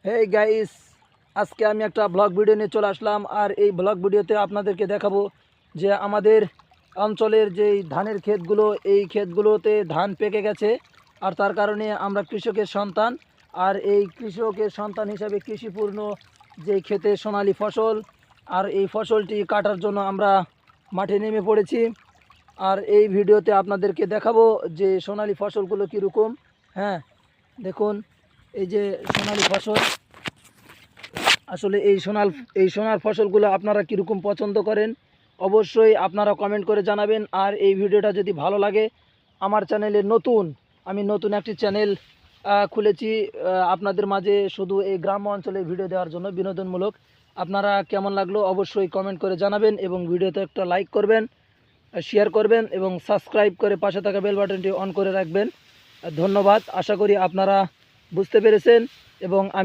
Hey guys, আজকে আমি একটা ব্লগ ভিডিও নিয়ে চলে আসলাম। আর এই ব্লগ ভিডিওতে আপনাদেরকে দেখাবো যে আমাদের অঞ্চলের যেই ধানের ক্ষেতগুলো, এই ক্ষেতগুলোতে ধান পেকে গেছে। আর তার কারণে আমরা কৃষকের সন্তান, আর এই কৃষকের সন্তান হিসাবে কৃষিপূর্ণ যে ক্ষেতে সোনালী ফসল, আর এই ফসলটি কাটার জন্য আমরা মাঠে নেমে পড়েছি। আর এই ভিডিওতে আপনাদেরকে দেখাবো যে সোনালী ফসলগুলো কীরকম। হ্যাঁ, দেখুন এই যে সোনালী ফসল। আসলে এই সোনার ফসলগুলো আপনারা কীরকম পছন্দ করেন অবশ্যই আপনারা কমেন্ট করে জানাবেন। আর এই ভিডিওটা যদি ভালো লাগে, আমার চ্যানেলে আমি নতুন একটি চ্যানেল খুলেছি আপনাদের মাঝে শুধু এই গ্রাম্য অঞ্চলে ভিডিও দেওয়ার জন্য, বিনোদনমূলক। আপনারা কেমন লাগলো অবশ্যই কমেন্ট করে জানাবেন এবং ভিডিওতে একটা লাইক করবেন, শেয়ার করবেন এবং সাবস্ক্রাইব করে পাশে থাকা বেল বাটনটি অন করে রাখবেন। ধন্যবাদ। আশা করি আপনারা বুঝতে পেরেছেন এবং